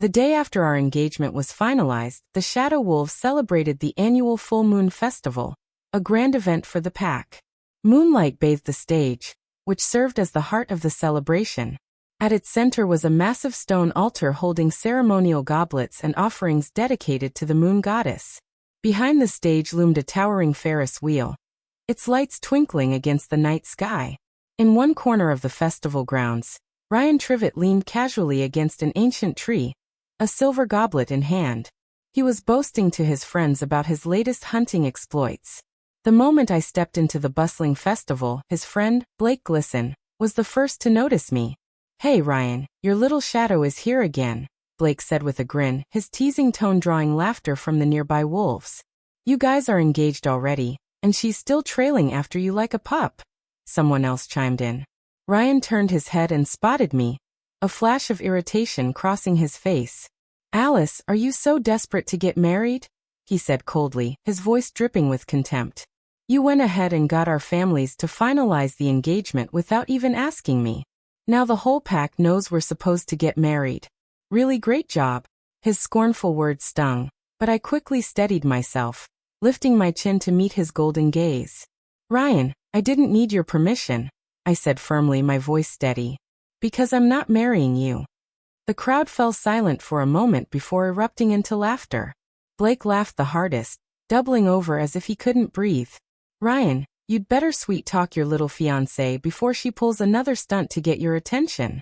The day after our engagement was finalized, the Shadow Wolves celebrated the annual Full Moon Festival, a grand event for the pack. Moonlight bathed the stage, which served as the heart of the celebration. At its center was a massive stone altar holding ceremonial goblets and offerings dedicated to the moon goddess. Behind the stage loomed a towering Ferris wheel, its lights twinkling against the night sky. In one corner of the festival grounds, Ryan Trivett leaned casually against an ancient tree, a silver goblet in hand. He was boasting to his friends about his latest hunting exploits. The moment I stepped into the bustling festival, his friend, Blake Glisson, was the first to notice me. "Hey Ryan, your little shadow is here again," Blake said with a grin, his teasing tone drawing laughter from the nearby wolves. "You guys are engaged already, and she's still trailing after you like a pup," someone else chimed in. Ryan turned his head and spotted me, a flash of irritation crossing his face. "Alice, are you so desperate to get married?" he said coldly, his voice dripping with contempt. "You went ahead and got our families to finalize the engagement without even asking me. Now the whole pack knows we're supposed to get married. Really great job." His scornful words stung, but I quickly steadied myself, lifting my chin to meet his golden gaze. "Ryan, I didn't need your permission," I said firmly, my voice steady. "Because I'm not marrying you." The crowd fell silent for a moment before erupting into laughter. Blake laughed the hardest, doubling over as if he couldn't breathe. "Ryan, you'd better sweet-talk your little fiancée before she pulls another stunt to get your attention."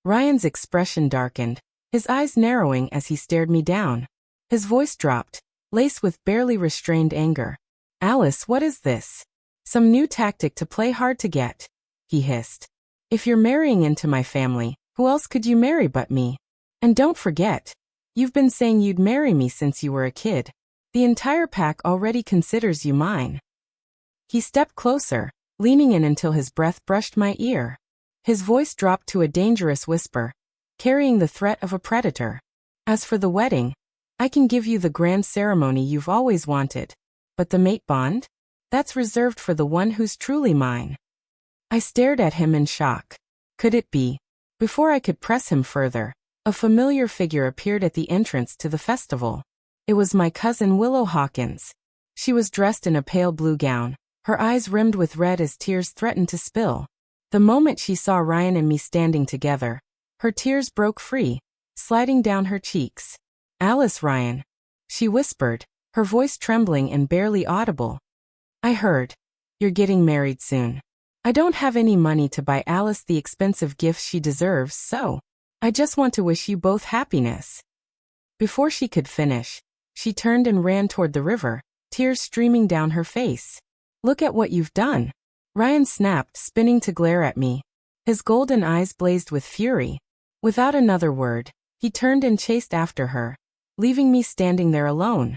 Ryan's expression darkened, his eyes narrowing as he stared me down. His voice dropped, laced with barely restrained anger. "Alice, what is this? Some new tactic to play hard to get?" he hissed. "If you're marrying into my family, who else could you marry but me? And don't forget, you've been saying you'd marry me since you were a kid. The entire pack already considers you mine." He stepped closer, leaning in until his breath brushed my ear. His voice dropped to a dangerous whisper, carrying the threat of a predator. "As for the wedding, I can give you the grand ceremony you've always wanted. But the mate bond? That's reserved for the one who's truly mine." I stared at him in shock. Could it be? Before I could press him further, a familiar figure appeared at the entrance to the festival. It was my cousin Willow Hawkins. She was dressed in a pale blue gown, her eyes rimmed with red as tears threatened to spill. The moment she saw Ryan and me standing together, her tears broke free, sliding down her cheeks. "Alice, Ryan," she whispered, her voice trembling and barely audible. "I heard. You're getting married soon. I don't have any money to buy Alice the expensive gifts she deserves, so I just want to wish you both happiness." Before she could finish, she turned and ran toward the river, tears streaming down her face. "Look at what you've done," Ryan snapped, spinning to glare at me. His golden eyes blazed with fury. Without another word, he turned and chased after her, leaving me standing there alone.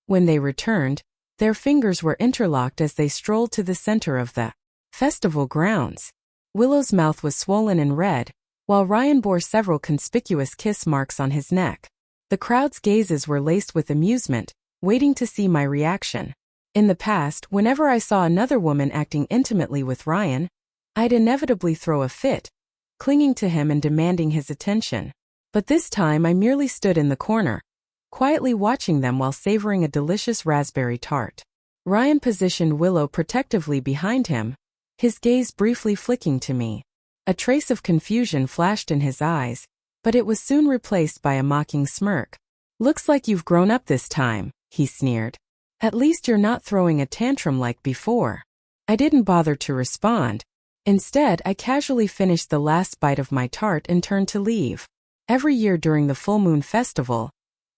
When they returned, their fingers were interlocked as they strolled to the center of the festival grounds. Willow's mouth was swollen and red, while Ryan bore several conspicuous kiss marks on his neck. The crowd's gazes were laced with amusement, waiting to see my reaction. In the past, whenever I saw another woman acting intimately with Ryan, I'd inevitably throw a fit, clinging to him and demanding his attention. But this time I merely stood in the corner, quietly watching them while savoring a delicious raspberry tart. Ryan positioned Willow protectively behind him, his gaze briefly flicking to me. A trace of confusion flashed in his eyes, but it was soon replaced by a mocking smirk. "Looks like you've grown up this time," he sneered. "At least you're not throwing a tantrum like before." I didn't bother to respond. Instead, I casually finished the last bite of my tart and turned to leave. Every year during the full moon festival,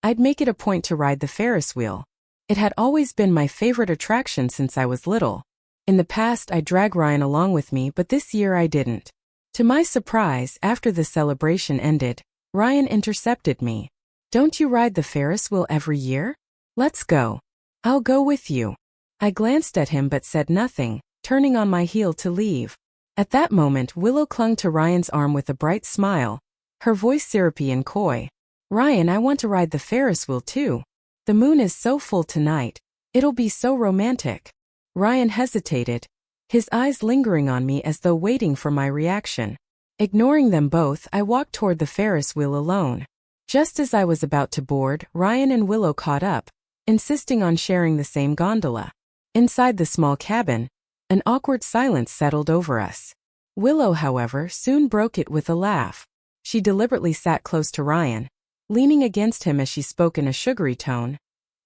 I'd make it a point to ride the Ferris wheel. It had always been my favorite attraction since I was little. In the past, I'd drag Ryan along with me, but this year I didn't. To my surprise, after the celebration ended, Ryan intercepted me. "Don't you ride the Ferris wheel every year? Let's go. I'll go with you." I glanced at him but said nothing, turning on my heel to leave. At that moment, Willow clung to Ryan's arm with a bright smile, her voice syrupy and coy. "Ryan, I want to ride the Ferris wheel too. The moon is so full tonight. It'll be so romantic." Ryan hesitated, his eyes lingering on me as though waiting for my reaction. Ignoring them both, I walked toward the Ferris wheel alone. Just as I was about to board, Ryan and Willow caught up, insisting on sharing the same gondola. Inside the small cabin, an awkward silence settled over us. Willow, however, soon broke it with a laugh. She deliberately sat close to Ryan, leaning against him as she spoke in a sugary tone.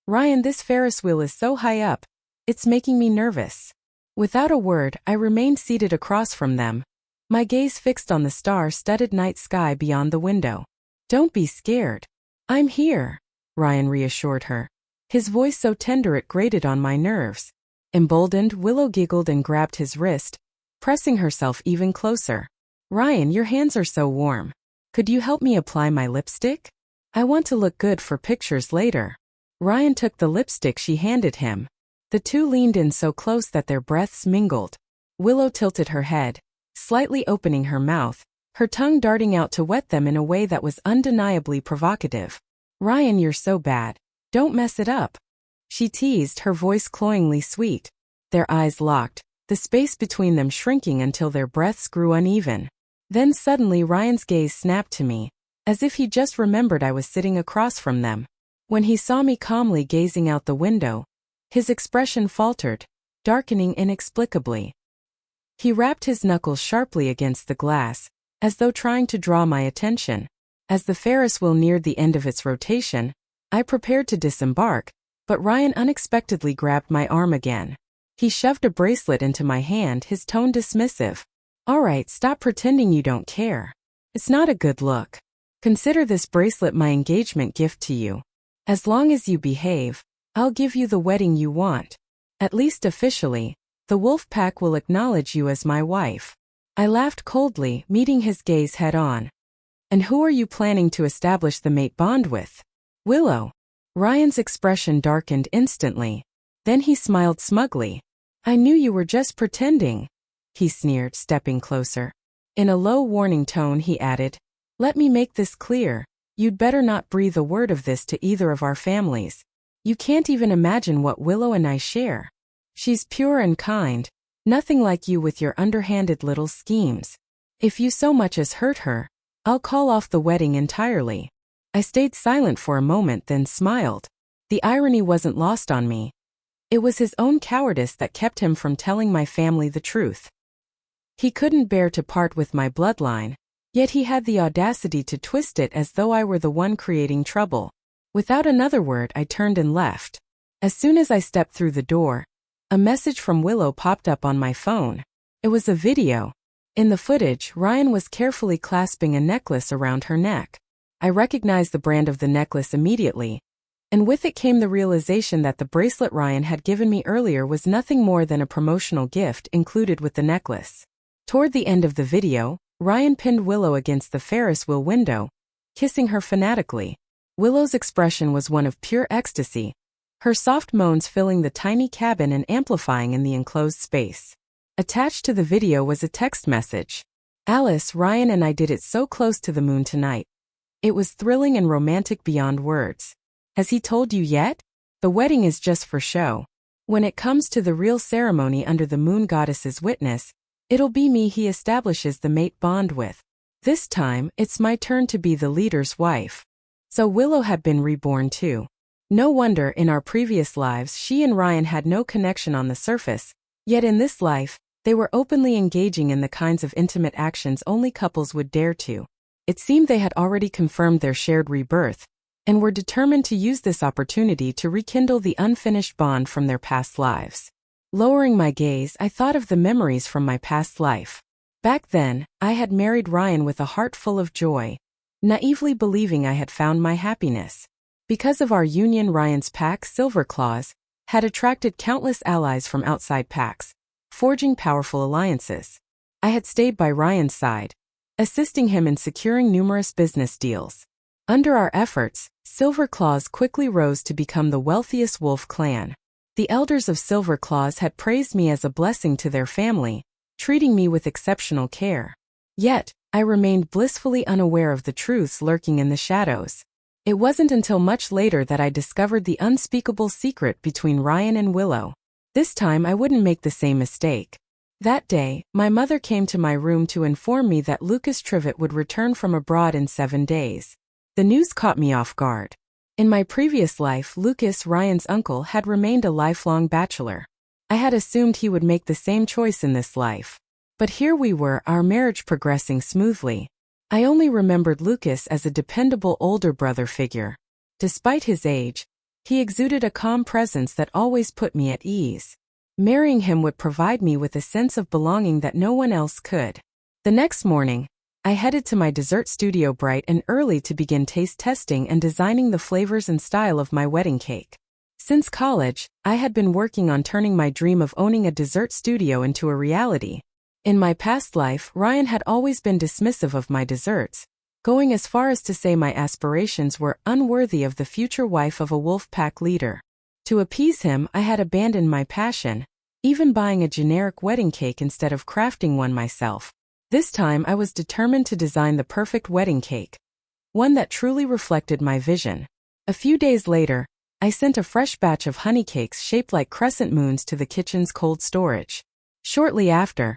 "Ryan, this Ferris wheel is so high up, it's making me nervous." Without a word, I remained seated across from them, my gaze fixed on the star-studded night sky beyond the window. "Don't be scared. I'm here," Ryan reassured her, his voice so tender it grated on my nerves. Emboldened, Willow giggled and grabbed his wrist, pressing herself even closer. "Ryan, your hands are so warm. Could you help me apply my lipstick? I want to look good for pictures later." Ryan took the lipstick she handed him. The two leaned in so close that their breaths mingled. Willow tilted her head, slightly opening her mouth, her tongue darting out to wet them in a way that was undeniably provocative. "Ryan, you're so bad. Don't mess it up," she teased, her voice cloyingly sweet. Their eyes locked, the space between them shrinking until their breaths grew uneven. Then suddenly Ryan's gaze snapped to me, as if he just remembered I was sitting across from them. When he saw me calmly gazing out the window, his expression faltered, darkening inexplicably. He rapped his knuckles sharply against the glass, as though trying to draw my attention. As the Ferris wheel neared the end of its rotation, I prepared to disembark, but Ryan unexpectedly grabbed my arm again. He shoved a bracelet into my hand, his tone dismissive. "All right, stop pretending you don't care. It's not a good look. Consider this bracelet my engagement gift to you. As long as you behave, I'll give you the wedding you want. At least officially, the wolf pack will acknowledge you as my wife." I laughed coldly, meeting his gaze head-on. "And who are you planning to establish the mate bond with?" "Willow." Ryan's expression darkened instantly. Then he smiled smugly. "I knew you were just pretending," he sneered, stepping closer. In a low warning tone he added, "Let me make this clear. You'd better not breathe a word of this to either of our families. You can't even imagine what Willow and I share. She's pure and kind, nothing like you with your underhanded little schemes. If you so much as hurt her, I'll call off the wedding entirely." I stayed silent for a moment, then smiled. The irony wasn't lost on me. It was his own cowardice that kept him from telling my family the truth. He couldn't bear to part with my bloodline, yet he had the audacity to twist it as though I were the one creating trouble. Without another word, I turned and left. As soon as I stepped through the door, a message from Willow popped up on my phone. It was a video. In the footage, Ryan was carefully clasping a necklace around her neck. I recognized the brand of the necklace immediately, and with it came the realization that the bracelet Ryan had given me earlier was nothing more than a promotional gift included with the necklace. Toward the end of the video, Ryan pinned Willow against the Ferris wheel window, kissing her fanatically. Willow's expression was one of pure ecstasy, her soft moans filling the tiny cabin and amplifying in the enclosed space. Attached to the video was a text message. "Alice, Ryan and I did it so close to the moon tonight. It was thrilling and romantic beyond words. Has he told you yet? The wedding is just for show. When it comes to the real ceremony under the moon goddess's witness, it'll be me he establishes the mate bond with. This time, it's my turn to be the leader's wife." So Willow had been reborn too. No wonder in our previous lives she and Ryan had no connection on the surface, yet in this life, they were openly engaging in the kinds of intimate actions only couples would dare to. It seemed they had already confirmed their shared rebirth, and were determined to use this opportunity to rekindle the unfinished bond from their past lives. Lowering my gaze, I thought of the memories from my past life. Back then, I had married Ryan with a heart full of joy, naively believing I had found my happiness. Because of our union, Ryan's pack, Silver Claws, had attracted countless allies from outside packs, forging powerful alliances. I had stayed by Ryan's side, assisting him in securing numerous business deals. Under our efforts, Silver Claws quickly rose to become the wealthiest wolf clan. The elders of Silver Claws had praised me as a blessing to their family, treating me with exceptional care. Yet, I remained blissfully unaware of the truths lurking in the shadows. It wasn't until much later that I discovered the unspeakable secret between Ryan and Willow. This time I wouldn't make the same mistake. That day, my mother came to my room to inform me that Ryan Trivett would return from abroad in 7 days. The news caught me off guard. In my previous life, Lucas, Ryan's uncle, had remained a lifelong bachelor. I had assumed he would make the same choice in this life. But here we were, our marriage progressing smoothly. I only remembered Lucas as a dependable older brother figure. Despite his age, he exuded a calm presence that always put me at ease. Marrying him would provide me with a sense of belonging that no one else could. The next morning, I headed to my dessert studio bright and early to begin taste testing and designing the flavors and style of my wedding cake. Since college, I had been working on turning my dream of owning a dessert studio into a reality. In my past life, Ryan had always been dismissive of my desserts, going as far as to say my aspirations were unworthy of the future wife of a wolf pack leader. To appease him, I had abandoned my passion, even buying a generic wedding cake instead of crafting one myself. This time I was determined to design the perfect wedding cake, one that truly reflected my vision. A few days later, I sent a fresh batch of honey cakes shaped like crescent moons to the kitchen's cold storage. Shortly after,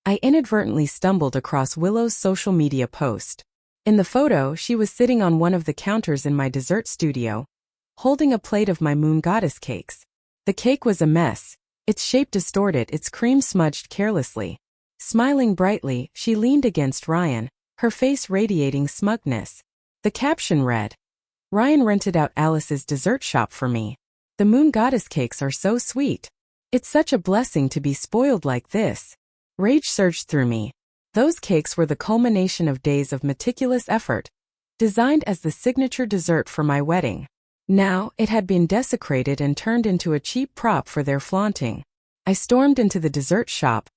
I inadvertently stumbled across Willow's social media post. In the photo, she was sitting on one of the counters in my dessert studio, holding a plate of my moon goddess cakes. The cake was a mess, its shape distorted, its cream smudged carelessly. Smiling brightly, she leaned against Ryan, her face radiating smugness. The caption read, "Ryan rented out Alice's dessert shop for me. The moon goddess cakes are so sweet. It's such a blessing to be spoiled like this." Rage surged through me. Those cakes were the culmination of days of meticulous effort, designed as the signature dessert for my wedding. Now, it had been desecrated and turned into a cheap prop for their flaunting. I stormed into the dessert shop,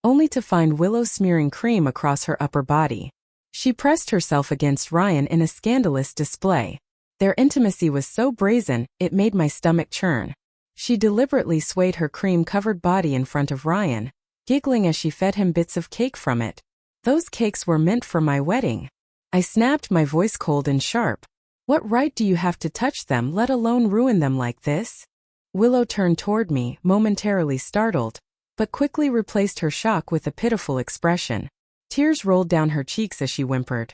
only to find Willow smearing cream across her upper body. She pressed herself against Ryan in a scandalous display. Their intimacy was so brazen, it made my stomach churn. She deliberately swayed her cream-covered body in front of Ryan, giggling as she fed him bits of cake from it. Those cakes were meant for my wedding. I snapped, my voice cold and sharp. What right do you have to touch them, let alone ruin them like this? Willow turned toward me, momentarily startled, but quickly replaced her shock with a pitiful expression. Tears rolled down her cheeks as she whimpered.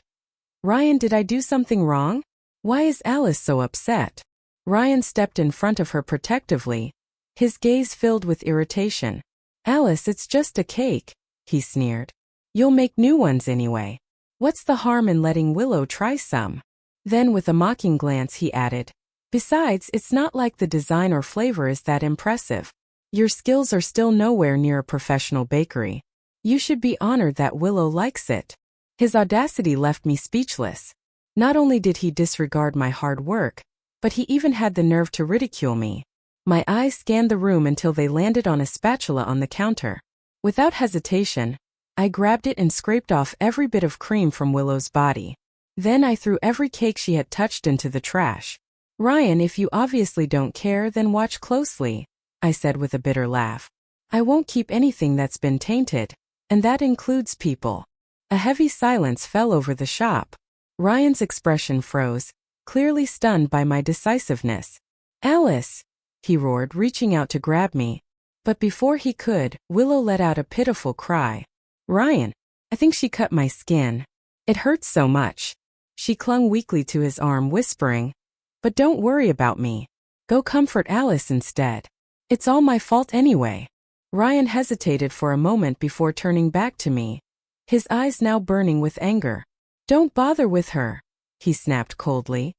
"Ryan, did I do something wrong? Why is Alice so upset?" Ryan stepped in front of her protectively, his gaze filled with irritation. "Alice, it's just a cake," he sneered. "You'll make new ones anyway. What's the harm in letting Willow try some?" Then with a mocking glance he added, "Besides, it's not like the design or flavor is that impressive. Your skills are still nowhere near a professional bakery. You should be honored that Willow likes it." His audacity left me speechless. Not only did he disregard my hard work, but he even had the nerve to ridicule me. My eyes scanned the room until they landed on a spatula on the counter. Without hesitation, I grabbed it and scraped off every bit of cream from Willow's body. Then I threw every cake she had touched into the trash. "Ryan, if you obviously don't care, then watch closely," I said with a bitter laugh. "I won't keep anything that's been tainted, and that includes people." A heavy silence fell over the shop. Ryan's expression froze, clearly stunned by my decisiveness. "Alice!" he roared, reaching out to grab me. But before he could, Willow let out a pitiful cry. "Ryan, I think she cut my skin. It hurts so much." She clung weakly to his arm, whispering, "But don't worry about me. Go comfort Alice instead. It's all my fault anyway." Ryan hesitated for a moment before turning back to me, his eyes now burning with anger. "Don't bother with her," he snapped coldly.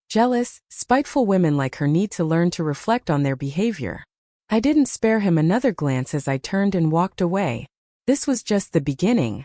Jealous, spiteful women like her need to learn to reflect on their behavior. I didn't spare him another glance as I turned and walked away. This was just the beginning.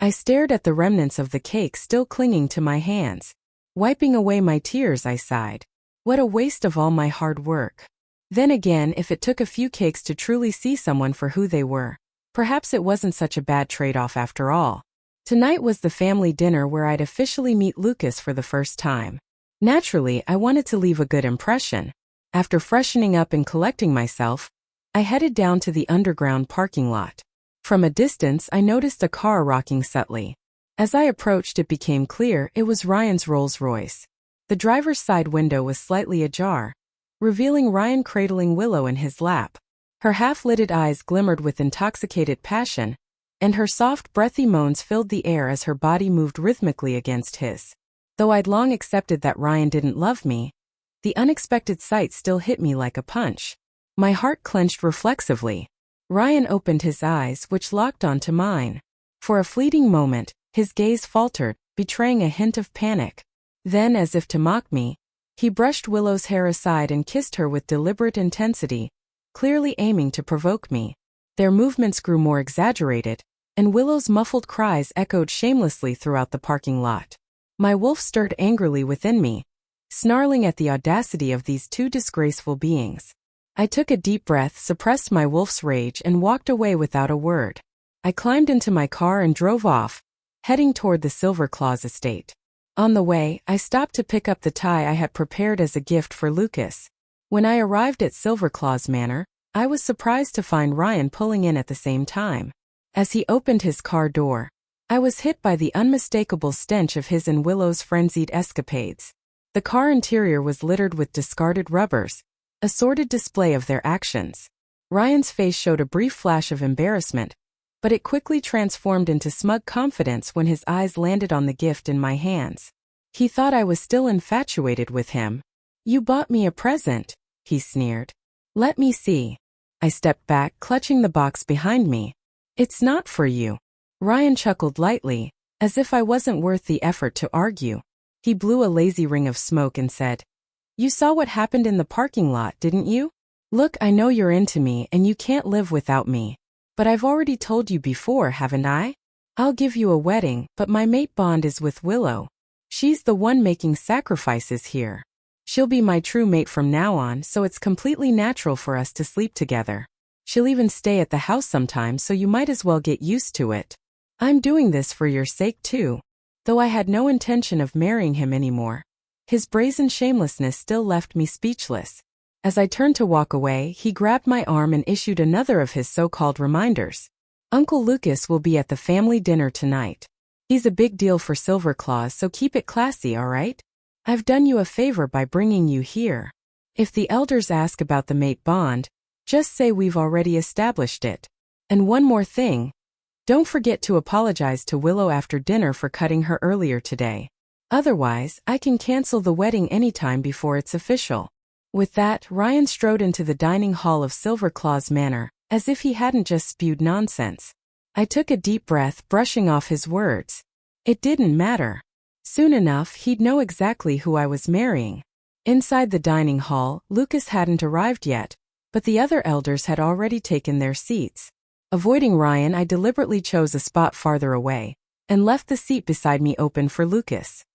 I stared at the remnants of the cake still clinging to my hands. Wiping away my tears, I sighed. What a waste of all my hard work. Then again, if it took a few cakes to truly see someone for who they were, perhaps it wasn't such a bad trade-off after all. Tonight was the family dinner where I'd officially meet Lucas for the first time. Naturally, I wanted to leave a good impression. After freshening up and collecting myself, I headed down to the underground parking lot. From a distance, I noticed a car rocking subtly. As I approached, it became clear it was Ryan's Rolls-Royce. The driver's side window was slightly ajar, revealing Ryan cradling Willow in his lap. Her half-lidded eyes glimmered with intoxicated passion, and her soft, breathy moans filled the air as her body moved rhythmically against his. Though I'd long accepted that Ryan didn't love me, the unexpected sight still hit me like a punch. My heart clenched reflexively. Ryan opened his eyes, which locked onto mine. For a fleeting moment, his gaze faltered, betraying a hint of panic. Then, as if to mock me, he brushed Willow's hair aside and kissed her with deliberate intensity, clearly aiming to provoke me. Their movements grew more exaggerated, and Willow's muffled cries echoed shamelessly throughout the parking lot. My wolf stirred angrily within me, snarling at the audacity of these two disgraceful beings. I took a deep breath, suppressed my wolf's rage, and walked away without a word. I climbed into my car and drove off, heading toward the Silver Claws estate. On the way, I stopped to pick up the tie I had prepared as a gift for Lucas. When I arrived at Silver Claws Manor, I was surprised to find Ryan pulling in at the same time. As he opened his car door, I was hit by the unmistakable stench of his and Willow's frenzied escapades. The car interior was littered with discarded rubbers, a sordid display of their actions. Ryan's face showed a brief flash of embarrassment, but it quickly transformed into smug confidence when his eyes landed on the gift in my hands. He thought I was still infatuated with him. "You bought me a present," he sneered. "Let me see." I stepped back, clutching the box behind me. "It's not for you." Ryan chuckled lightly, as if I wasn't worth the effort to argue. He blew a lazy ring of smoke and said, "You saw what happened in the parking lot, didn't you? Look, I know you're into me and you can't live without me. But I've already told you before, haven't I? I'll give you a wedding, but my mate bond is with Willow. She's the one making sacrifices here. She'll be my true mate from now on, so it's completely natural for us to sleep together. She'll even stay at the house sometimes, so you might as well get used to it. I'm doing this for your sake too." Though I had no intention of marrying him anymore, his brazen shamelessness still left me speechless. As I turned to walk away, he grabbed my arm and issued another of his so-called reminders. "Uncle Lucas will be at the family dinner tonight. He's a big deal for Silver Claws, so keep it classy, all right? I've done you a favor by bringing you here. If the elders ask about the mate bond, just say we've already established it. And one more thing. Don't forget to apologize to Willow after dinner for cutting her earlier today. Otherwise, I can cancel the wedding anytime before it's official." With that, Ryan strode into the dining hall of Silver Claws Manor, as if he hadn't just spewed nonsense. I took a deep breath, brushing off his words. It didn't matter. Soon enough, he'd know exactly who I was marrying. Inside the dining hall, Lucas hadn't arrived yet, but the other elders had already taken their seats. Avoiding Ryan, I deliberately chose a spot farther away, and left the seat beside me open for Lucas.